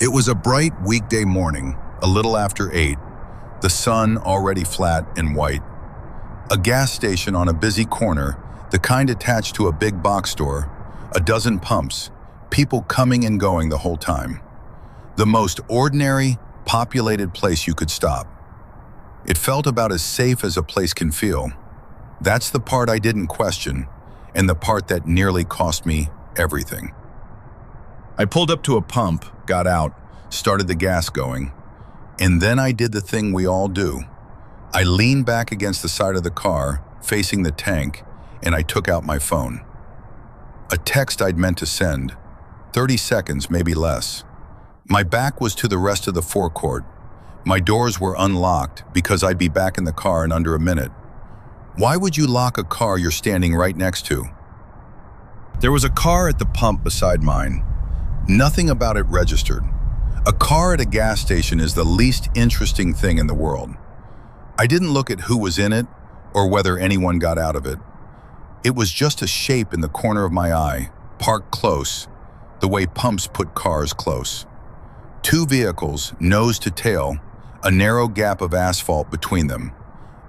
It was a bright weekday morning, a little after 8, the sun already flat and white. A gas station on a busy corner, the kind attached to a big box store, a dozen pumps, people coming and going the whole time. The most ordinary, populated place you could stop. It felt about as safe as a place can feel. That's the part I didn't question, and the part that nearly cost me everything. I pulled up to a pump, got out, started the gas going, and then I did the thing we all do. I leaned back against the side of the car, facing the tank, and I took out my phone. A text I'd meant to send, 30 seconds, maybe less. My back was to the rest of the forecourt. My doors were unlocked because I'd be back in the car in under a minute. Why would you lock a car you're standing right next to? There was a car at the pump beside mine. Nothing about it registered. A car at a gas station is the least interesting thing in the world. I didn't look at who was in it or whether anyone got out of it. It was just a shape in the corner of my eye, parked close, the way pumps put cars close. Two vehicles, nose to tail, a narrow gap of asphalt between them.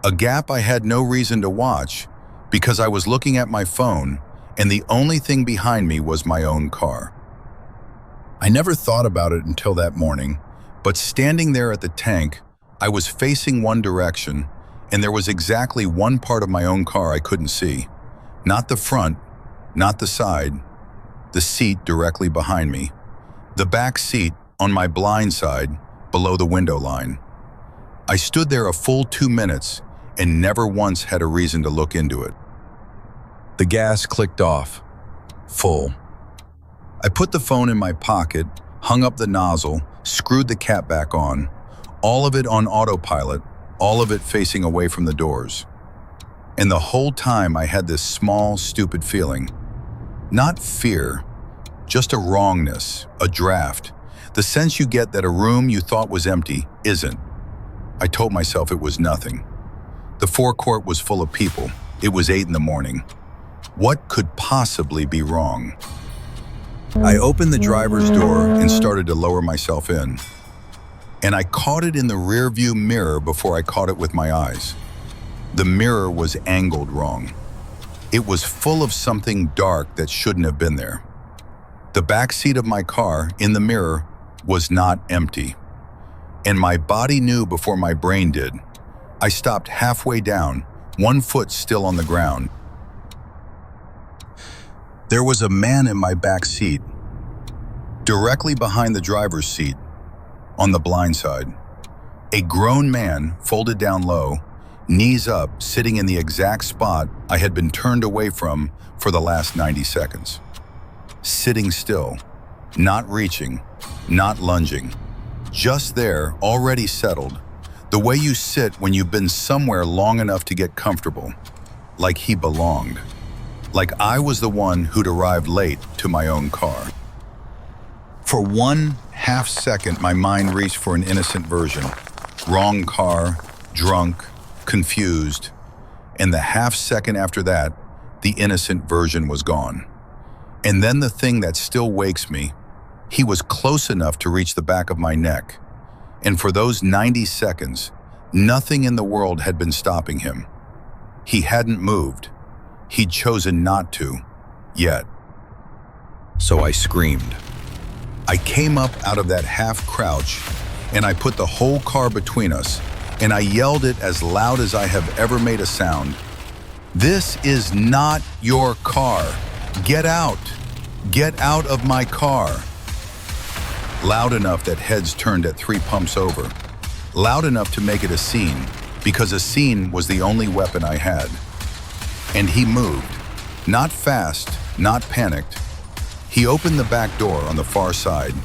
A gap I had no reason to watch because I was looking at my phone and the only thing behind me was my own car. I never thought about it until that morning, but standing there at the tank, I was facing one direction and there was exactly one part of my own car I couldn't see. Not the front, not the side, the seat directly behind me. The back seat on my blind side below the window line. I stood there a full 2 minutes and never once had a reason to look into it. The gas clicked off. Full. I put the phone in my pocket, hung up the nozzle, screwed the cap back on, all of it on autopilot, all of it facing away from the doors. And the whole time I had this small, stupid feeling. Not fear, just a wrongness, a draft. The sense you get that a room you thought was empty isn't. I told myself it was nothing. The forecourt was full of people. It was 8 in the morning. What could possibly be wrong? I opened the driver's door and started to lower myself in. And I caught it in the rearview mirror before I caught it with my eyes. The mirror was angled wrong. It was full of something dark that shouldn't have been there. The back seat of my car, in the mirror, was not empty. And my body knew before my brain did. I stopped halfway down, one foot still on the ground. There was a man in my back seat, directly behind the driver's seat, on the blind side. A grown man, folded down low, knees up, sitting in the exact spot I had been turned away from for the last 90 seconds. Sitting still, not reaching, not lunging. Just there, already settled, the way you sit when you've been somewhere long enough to get comfortable, like he belonged. Like I was the one who'd arrived late to my own car. For 1/2 second, my mind reached for an innocent version. Wrong car, drunk, confused. And the 1/2 second after that, the innocent version was gone. And then the thing that still wakes me, he was close enough to reach the back of my neck. And for those 90 seconds, nothing in the world had been stopping him. He hadn't moved. He'd chosen not to, yet. So I screamed. I came up out of that half crouch, and I put the whole car between us, and I yelled it as loud as I have ever made a sound. This is not your car. Get out. Get out of my car. Loud enough that heads turned at 3 pumps over. Loud enough to make it a scene, because a scene was the only weapon I had. And he moved, not fast, not panicked. He opened the back door on the far side,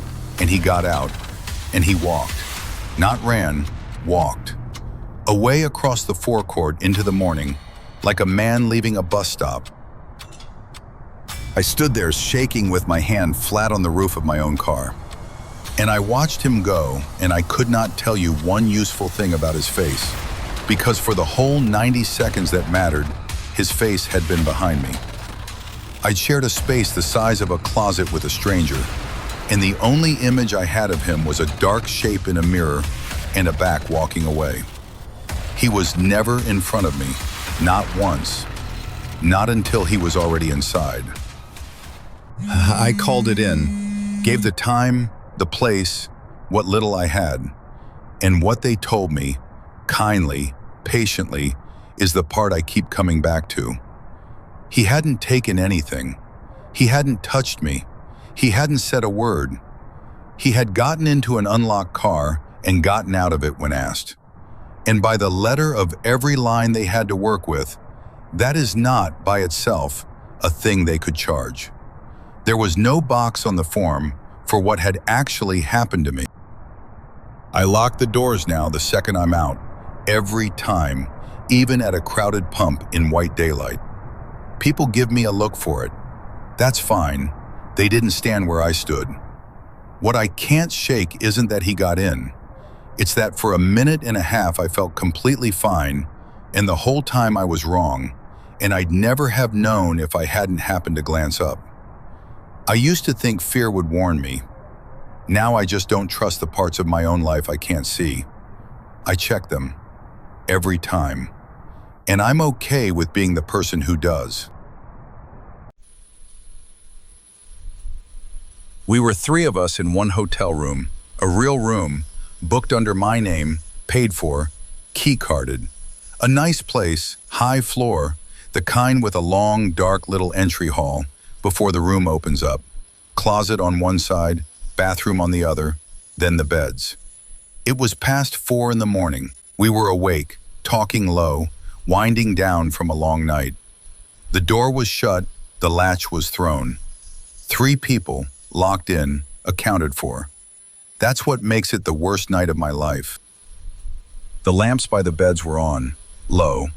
and he got out, and he walked. Not ran, walked. Away across the forecourt into the morning, like a man leaving a bus stop. I stood there shaking with my hand flat on the roof of my own car. And I watched him go, and I could not tell you one useful thing about his face, because for the whole 90 seconds that mattered, his face had been behind me. I'd shared a space the size of a closet with a stranger, and the only image I had of him was a dark shape in a mirror and a back walking away. He was never in front of me, not once, not until he was already inside. I called it in, gave the time, the place, what little I had, and what they told me, kindly, patiently, is the part I keep coming back to. He hadn't taken anything. He hadn't touched me. He hadn't said a word. He had gotten into an unlocked car and gotten out of it when asked. And by the letter of every line they had to work with, that is not, by itself, a thing they could charge. There was no box on the form for what had actually happened to me. I lock the doors now the second I'm out, every time, even at a crowded pump in white daylight. People give me a look for it. That's fine. They didn't stand where I stood. What I can't shake isn't that he got in. It's that for a minute and a half I felt completely fine, and the whole time I was wrong, and I'd never have known if I hadn't happened to glance up. I used to think fear would warn me. Now I just don't trust the parts of my own life I can't see. I check them, every time. And I'm okay with being the person who does. We were 3 of us in one hotel room, a real room, booked under my name, paid for, key-carded. A nice place, high floor, the kind with a long, dark little entry hall before the room opens up. Closet on one side, bathroom on the other, then the beds. It was past 4 in the morning. We were awake, talking low, winding down from a long night. The door was shut, the latch was thrown. 3 people, locked in, accounted for. That's what makes it the worst night of my life. The lamps by the beds were on, low,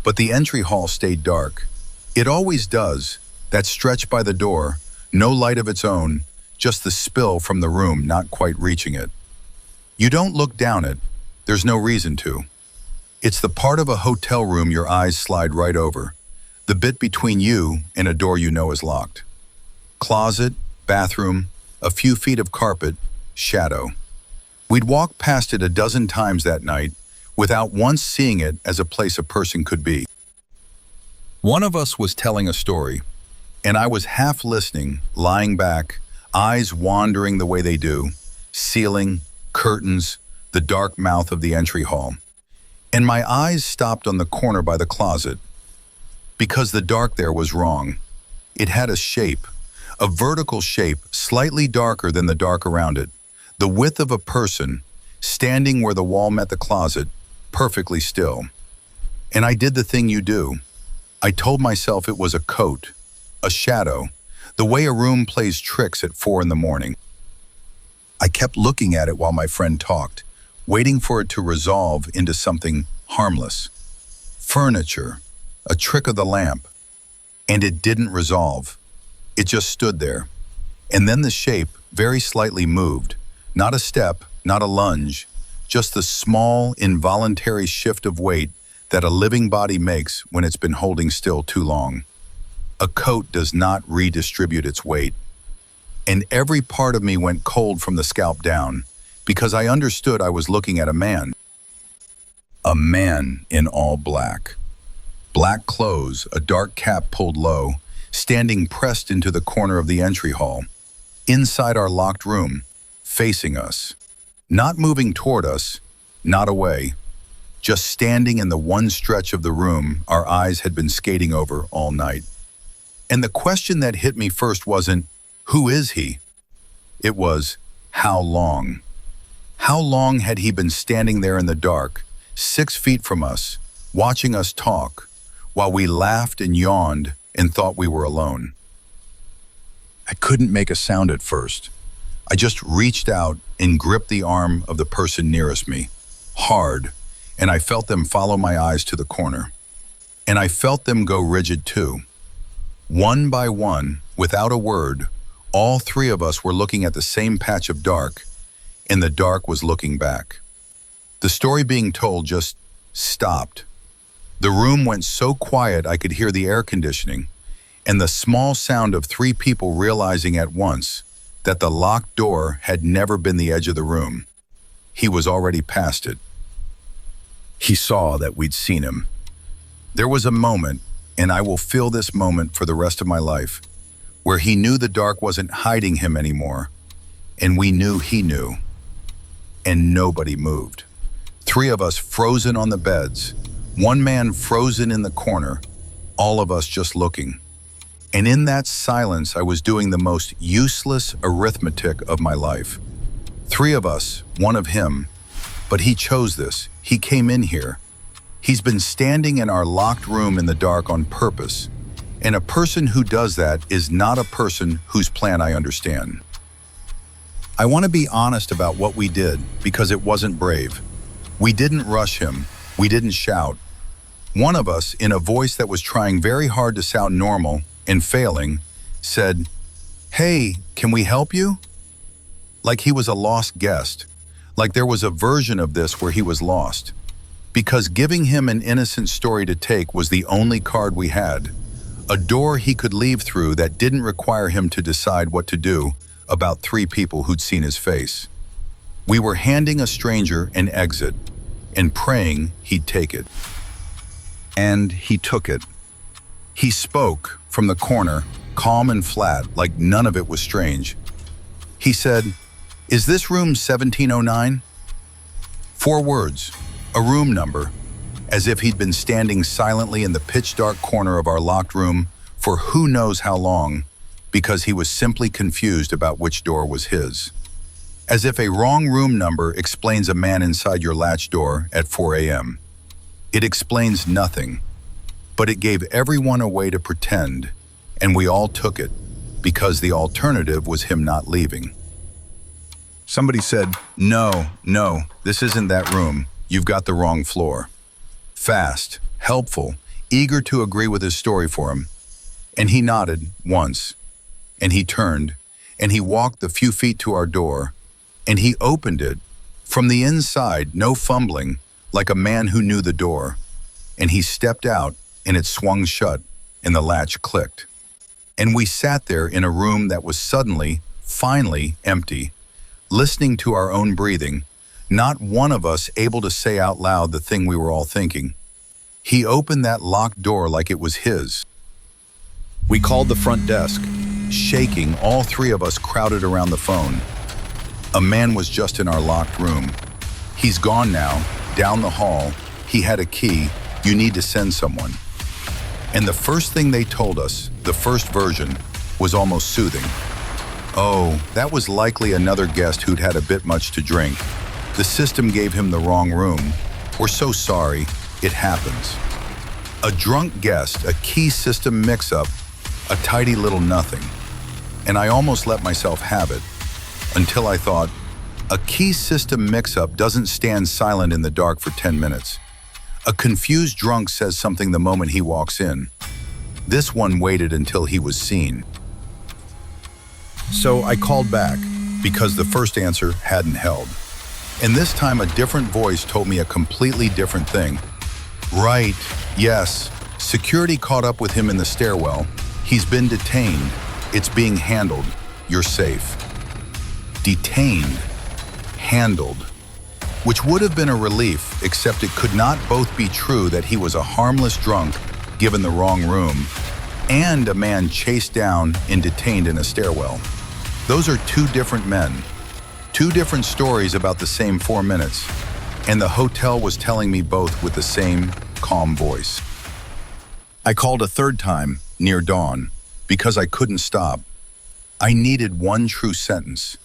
but the entry hall stayed dark. It always does, that stretch by the door, no light of its own, just the spill from the room not quite reaching it. You don't look down it, there's no reason to. It's the part of a hotel room your eyes slide right over, the bit between you and a door you know is locked. Closet, bathroom, a few feet of carpet, shadow. We'd walked past it a dozen times that night without once seeing it as a place a person could be. One of us was telling a story, and I was half listening, lying back, eyes wandering the way they do, ceiling, curtains, the dark mouth of the entry hall. And my eyes stopped on the corner by the closet, because the dark there was wrong. It had a shape, a vertical shape slightly darker than the dark around it, the width of a person, standing where the wall met the closet, perfectly still. And I did the thing you do. I told myself it was a coat, a shadow, the way a room plays tricks at 4 in the morning. I kept looking at it while my friend talked, waiting for it to resolve into something harmless. Furniture, a trick of the lamp. And it didn't resolve. It just stood there. And then the shape very slightly moved. Not a step, not a lunge, just the small, involuntary shift of weight that a living body makes when it's been holding still too long. A coat does not redistribute its weight. And every part of me went cold from the scalp down, because I understood I was looking at a man. A man in all black. Black clothes, a dark cap pulled low, standing pressed into the corner of the entry hall, inside our locked room, facing us. Not moving toward us, not away, just standing in the one stretch of the room our eyes had been skating over all night. And the question that hit me first wasn't, who is he? It was, how long? How long had he been standing there in the dark, 6 feet from us, watching us talk, while we laughed and yawned and thought we were alone? I couldn't make a sound at first. I just reached out and gripped the arm of the person nearest me, hard, and I felt them follow my eyes to the corner. And I felt them go rigid too. One by one, without a word, all 3 of us were looking at the same patch of dark, and the dark was looking back. The story being told just stopped. The room went so quiet I could hear the air conditioning, and the small sound of 3 people realizing at once that the locked door had never been the edge of the room. He was already past it. He saw that we'd seen him. There was a moment, and I will feel this moment for the rest of my life, where he knew the dark wasn't hiding him anymore, and we knew he knew. And nobody moved. 3 of us frozen on the beds, 1 man frozen in the corner, all of us just looking. And in that silence, I was doing the most useless arithmetic of my life. 3 of us, 1 of him, but he chose this. He came in here. He's been standing in our locked room in the dark on purpose. And a person who does that is not a person whose plan I understand. I want to be honest about what we did because it wasn't brave. We didn't rush him. We didn't shout. One of us, in a voice that was trying very hard to sound normal and failing, said, "Hey, can we help you?" Like he was a lost guest. Like there was a version of this where he was lost. Because giving him an innocent story to take was the only card we had. A door he could leave through that didn't require him to decide what to do about 3 people who'd seen his face. We were handing a stranger an exit and praying he'd take it. And he took it. He spoke from the corner, calm and flat, like none of it was strange. He said, "Is this room 1709? 4 words, a room number, as if he'd been standing silently in the pitch-dark corner of our locked room for who knows how long, because he was simply confused about which door was his. As if a wrong room number explains a man inside your latch door at 4 a.m. It explains nothing, but it gave everyone a way to pretend, and we all took it, because the alternative was him not leaving. Somebody said, no, this isn't that room. You've got the wrong floor." Fast, helpful, eager to agree with his story for him. And he nodded once, and he turned, and he walked the few feet to our door, and he opened it from the inside, no fumbling, like a man who knew the door. And he stepped out, and it swung shut, and the latch clicked. And we sat there in a room that was suddenly, finally empty, listening to our own breathing, not one of us able to say out loud the thing we were all thinking. He opened that locked door like it was his. We called the front desk. Shaking, all 3 of us crowded around the phone. A man was just in our locked room. He's gone now, down the hall. He had a key. You need to send someone. And the first thing they told us, the first version, was almost soothing. Oh, that was likely another guest who'd had a bit much to drink. The system gave him the wrong room. We're so sorry. It happens. A drunk guest, a key system mix-up, a tidy little nothing. And I almost let myself have it, until I thought, a key system mix-up doesn't stand silent in the dark for 10 minutes. A confused drunk says something the moment he walks in. This one waited until he was seen. So I called back, because the first answer hadn't held. And this time a different voice told me a completely different thing. Right, yes. Security caught up with him in the stairwell. He's been detained. It's being handled. You're safe. Detained. Handled. Which would have been a relief, except it could not both be true that he was a harmless drunk given the wrong room, and a man chased down and detained in a stairwell. Those are 2 different men. 2 different stories about the same 4 minutes, and the hotel was telling me both with the same calm voice. I called a 3rd time, near dawn, because I couldn't stop. I needed one true sentence,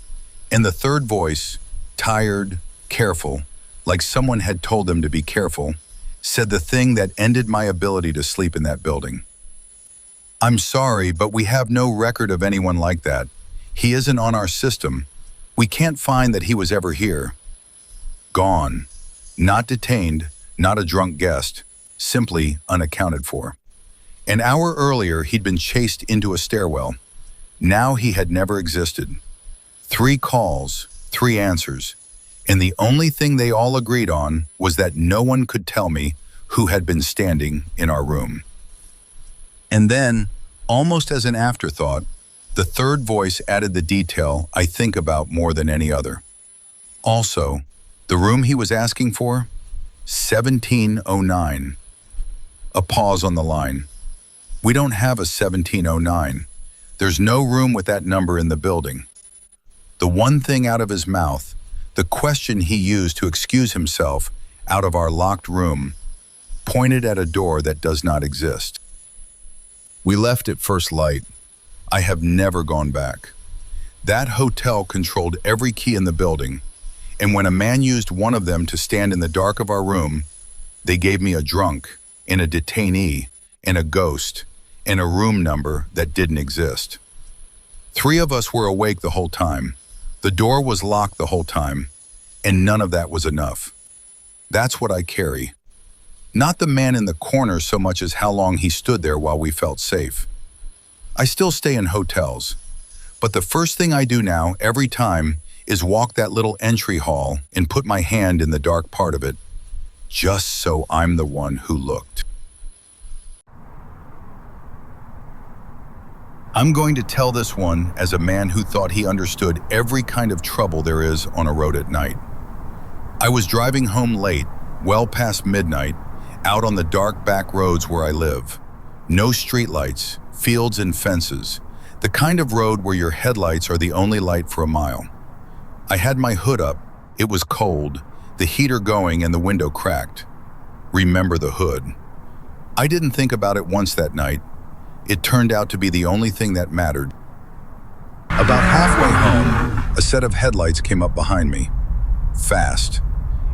and the 3rd voice, tired, careful, like someone had told them to be careful, said the thing that ended my ability to sleep in that building. "I'm sorry, but we have no record of anyone like that. He isn't on our system. We can't find that he was ever here." Gone. Not detained, not a drunk guest, simply unaccounted for. An hour earlier, he'd been chased into a stairwell. Now he had never existed. 3 calls, 3 answers, and the only thing they all agreed on was that no one could tell me who had been standing in our room. And then, almost as an afterthought, The third voice added the detail I think about more than any other. Also, the room he was asking for? 1709. A pause on the line. We don't have a 1709. There's no room with that number in the building. The one thing out of his mouth, the question he used to excuse himself out of our locked room, pointed at a door that does not exist. We left at first light. I have never gone back. That hotel controlled every key in the building, and when a man used one of them to stand in the dark of our room, they gave me a drunk, and a detainee, and a ghost, and a room number that didn't exist. 3 of us were awake the whole time. The door was locked the whole time, and none of that was enough. That's what I carry. Not the man in the corner so much as how long he stood there while we felt safe. I still stay in hotels, but the first thing I do now, every time, is walk that little entry hall and put my hand in the dark part of it, just so I'm the one who looked. I'm going to tell this one as a man who thought he understood every kind of trouble there is on a road at night. I was driving home late, well past midnight, out on the dark back roads where I live. No streetlights, fields and fences, the kind of road where your headlights are the only light for a mile. I had my hood up, it was cold, the heater going and the window cracked. Remember the hood. I didn't think about it once that night. It turned out to be the only thing that mattered. About halfway home, a set of headlights came up behind me. Fast.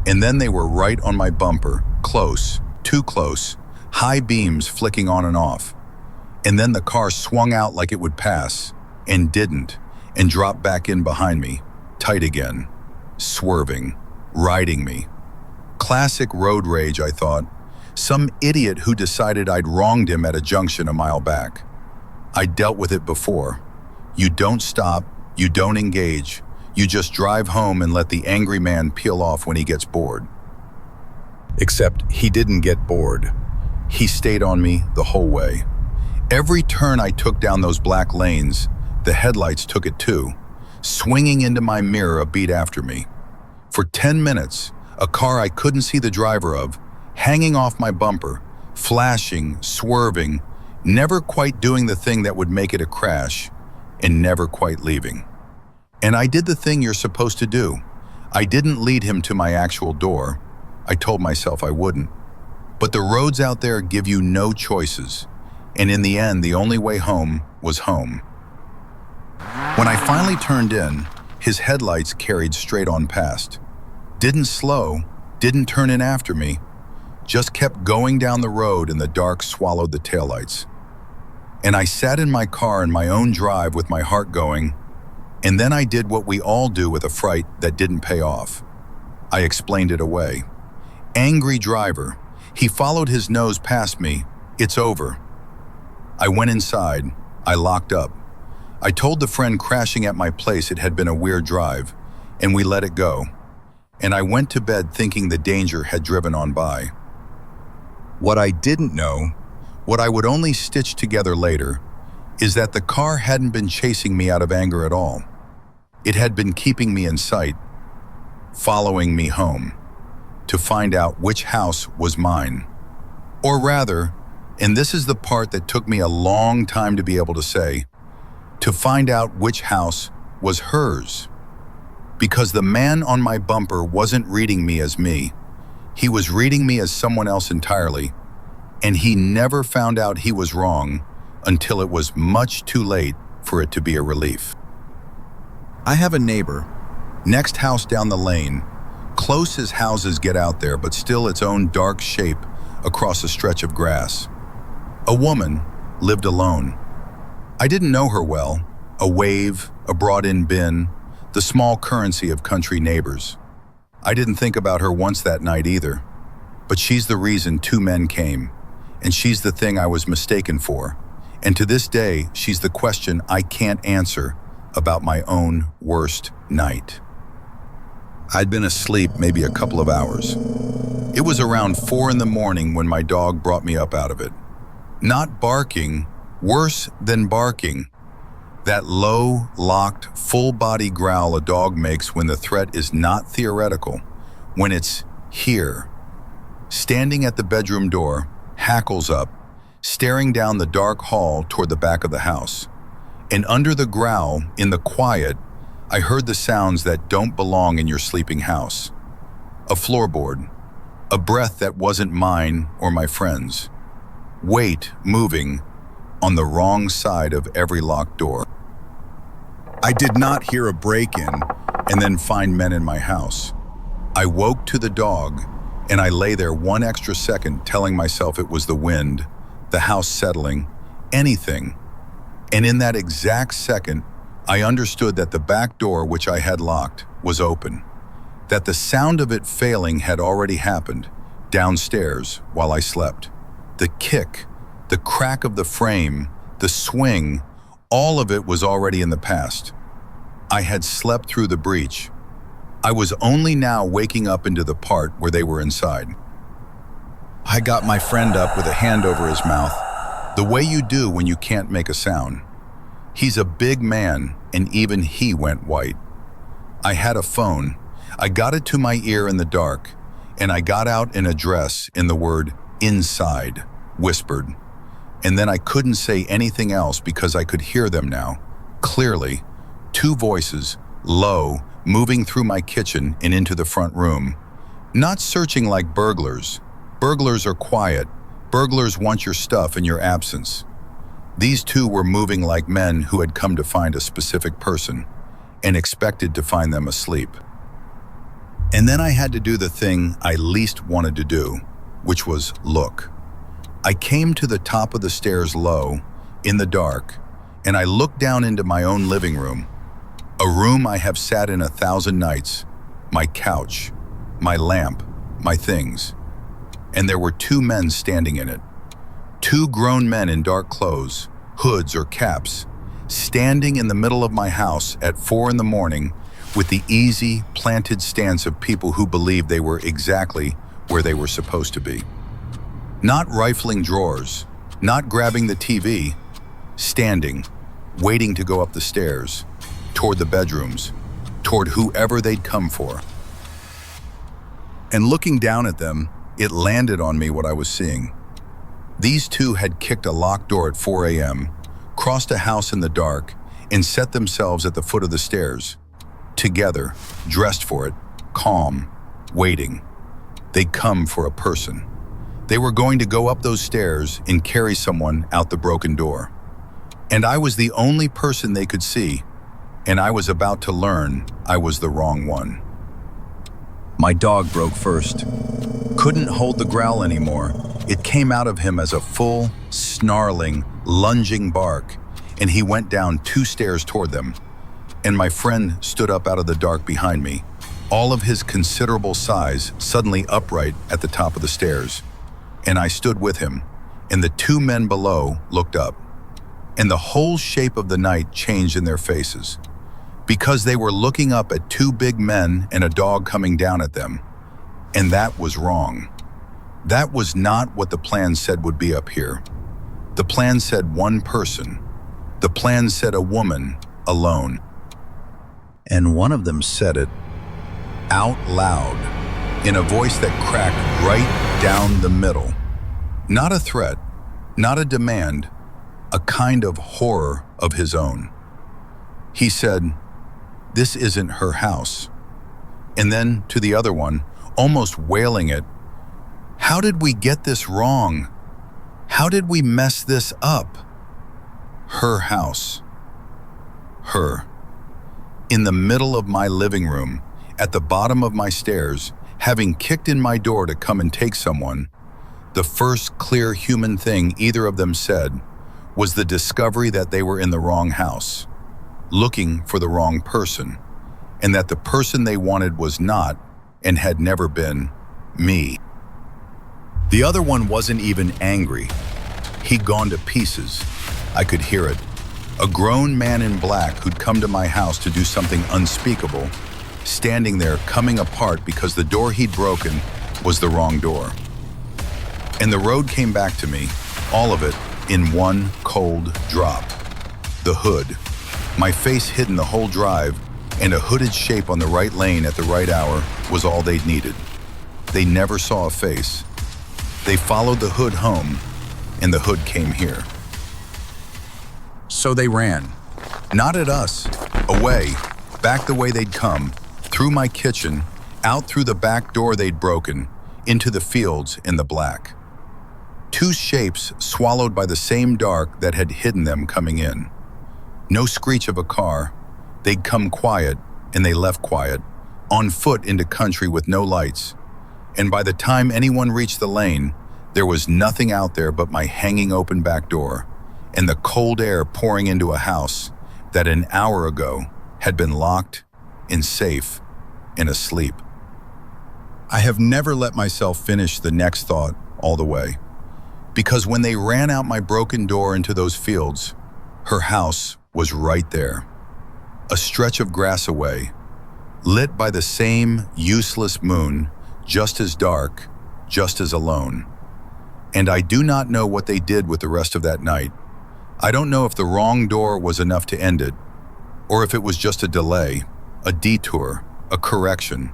And then they were right on my bumper, close, too close, high beams flicking on and off. And then the car swung out like it would pass, and didn't, and dropped back in behind me, tight again, swerving, riding me. Classic road rage, I thought. Some idiot who decided I'd wronged him at a junction a mile back. I'd dealt with it before. You don't stop, you don't engage, you just drive home and let the angry man peel off when he gets bored. Except he didn't get bored. He stayed on me the whole way. Every turn I took down those black lanes, the headlights took it too, swinging into my mirror a beat after me. For 10 minutes, a car I couldn't see the driver of, hanging off my bumper, flashing, swerving, never quite doing the thing that would make it a crash, and never quite leaving. And I did the thing you're supposed to do. I didn't lead him to my actual door. I told myself I wouldn't. But the roads out there give you no choices, and in the end, the only way home was home. When I finally turned in, his headlights carried straight on past. Didn't slow, didn't turn in after me, just kept going down the road and the dark swallowed the taillights. And I sat in my car in my own drive with my heart going, and then I did what we all do with a fright that didn't pay off. I explained it away. Angry driver. He followed his nose past me. It's over. I went inside. I locked up. I told the friend crashing at my place it had been a weird drive, and we let it go. And I went to bed thinking the danger had driven on by. What I didn't know, what I would only stitch together later, is that the car hadn't been chasing me out of anger at all. It had been keeping me in sight, following me home, to find out which house was mine. Or rather, and this is the part that took me a long time to be able to say, to find out which house was hers. Because the man on my bumper wasn't reading me as me. He was reading me as someone else entirely, and he never found out he was wrong until it was much too late for it to be a relief. I have a neighbor, next house down the lane, close as houses get out there, but still its own dark shape across a stretch of grass. A woman lived alone. I didn't know her well, a wave, a brought-in bin, the small currency of country neighbors. I didn't think about her once that night either, but she's the reason 2 men came, and she's the thing I was mistaken for, and to this day, she's the question I can't answer about my own worst night. I'd been asleep maybe a couple of hours. It was around 4 a.m. when my dog brought me up out of it. Not barking, worse than barking. That low, locked, full-body growl a dog makes when the threat is not theoretical, when it's here. Standing at the bedroom door, hackles up, staring down the dark hall toward the back of the house. And under the growl, in the quiet, I heard the sounds that don't belong in your sleeping house. A floorboard, a breath that wasn't mine or my friend's. Weight moving on the wrong side of every locked door. I did not hear a break-in and then find men in my house. I woke to the dog, and I lay there one extra second telling myself it was the wind, the house settling, anything. And in that exact second, I understood that the back door, which I had locked, was open. That the sound of it failing had already happened, downstairs while I slept. The kick, the crack of the frame, the swing, all of it was already in the past. I had slept through the breach. I was only now waking up into the part where they were inside. I got my friend up with a hand over his mouth, the way you do when you can't make a sound. He's a big man, and even he went white. I had a phone. I got it to my ear in the dark, and I got out an address in the word inside, whispered. And then I couldn't say anything else because I could hear them now, clearly. Two voices, low, moving through my kitchen and into the front room. Not searching like burglars. Burglars are quiet. Burglars want your stuff in your absence. These two were moving like men who had come to find a specific person and expected to find them asleep. And then I had to do the thing I least wanted to do, which was look. I came to the top of the stairs low, in the dark, and I looked down into my own living room, a room I have sat in 1,000 nights, my couch, my lamp, my things. And there were two men standing in it. Two grown men in dark clothes, hoods or caps, standing in the middle of my house at 4 a.m. with the easy, planted stance of people who believed they were exactly where they were supposed to be. Not rifling drawers, not grabbing the TV, standing, waiting to go up the stairs, toward the bedrooms, toward whoever they'd come for. And looking down at them, it landed on me what I was seeing. These two had kicked a locked door at 4 a.m., crossed a house in the dark, and set themselves at the foot of the stairs. Together, dressed for it, calm, waiting. They'd come for a person. They were going to go up those stairs and carry someone out the broken door. And I was the only person they could see, and I was about to learn I was the wrong one. My dog broke first. Couldn't hold the growl anymore. It came out of him as a full, snarling, lunging bark, and he went down 2 stairs toward them. And my friend stood up out of the dark behind me, all of his considerable size suddenly upright at the top of the stairs. And I stood with him, and the 2 men below looked up. And the whole shape of the night changed in their faces, because they were looking up at 2 big men and a dog coming down at them. And that was wrong. That was not what the plan said would be up here. The plan said one person. The plan said a woman, alone. And one of them said it out loud, in a voice that cracked right down the middle. Not a threat, not a demand, a kind of horror of his own. He said, "This isn't her house." And then to the other one, almost wailing it, "How did we get this wrong? How did we mess this up?" Her house. Her. In the middle of my living room, at the bottom of my stairs, having kicked in my door to come and take someone, the first clear human thing either of them said was the discovery that they were in the wrong house, looking for the wrong person, and that the person they wanted was not, and had never been, me. The other one wasn't even angry. He'd gone to pieces. I could hear it. A grown man in black who'd come to my house to do something unspeakable, standing there coming apart because the door he'd broken was the wrong door. And the road came back to me, all of it, in one cold drop. The hood, My face hidden the whole drive, and a hooded shape on the right lane at the right hour was all they'd needed. They never saw a face. They followed the hood home, and the hood came here. So they ran. Not at us. Away, back the way they'd come, through my kitchen, out through the back door they'd broken, into the fields in the black. Two shapes swallowed by the same dark that had hidden them coming in. No screech of a car. They'd come quiet, and they left quiet, on foot into country with no lights. And by the time anyone reached the lane, there was nothing out there but my hanging open back door, and the cold air pouring into a house that an hour ago had been locked and safe and asleep. I have never let myself finish the next thought all the way, because when they ran out my broken door into those fields, her house was right there, a stretch of grass away, lit by the same useless moon, just as dark, just as alone. And I do not know what they did with the rest of that night. I don't know if the wrong door was enough to end it, or if it was just a delay, a detour, a correction.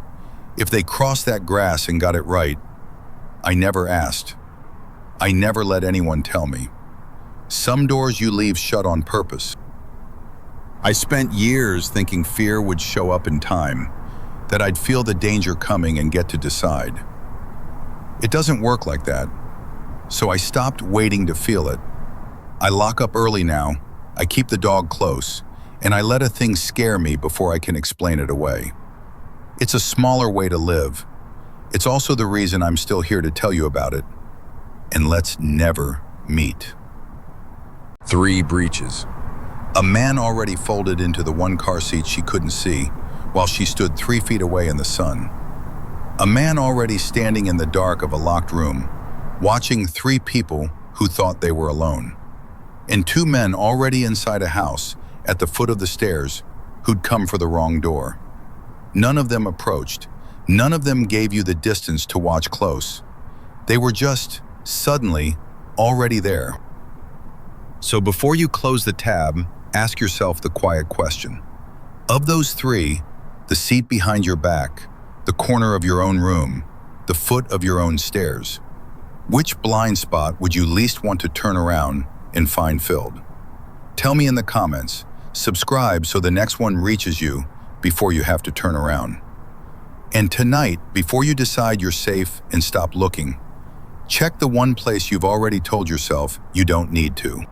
If they crossed that grass and got it right, I never asked. I never let anyone tell me. Some doors you leave shut on purpose. I spent years thinking fear would show up in time, that I'd feel the danger coming and get to decide. It doesn't work like that, so I stopped waiting to feel it. I lock up early now, I keep the dog close, and I let a thing scare me before I can explain it away. It's a smaller way to live. It's also the reason I'm still here to tell you about it. And let's never meet. 3 breaches. A man already folded into the one car seat she couldn't see, while she stood 3 feet away in the sun. A man already standing in the dark of a locked room, watching 3 people who thought they were alone. And 2 men already inside a house at the foot of the stairs who'd come for the wrong door. None of them approached. None of them gave you the distance to watch close. They were just, suddenly, already there. So before you close the tab, ask yourself the quiet question. Of those 3, the seat behind your back, the corner of your own room, the foot of your own stairs, which blind spot would you least want to turn around and find filled? Tell me in the comments. Subscribe so the next one reaches you before you have to turn around. And tonight, before you decide you're safe and stop looking, check the one place you've already told yourself you don't need to.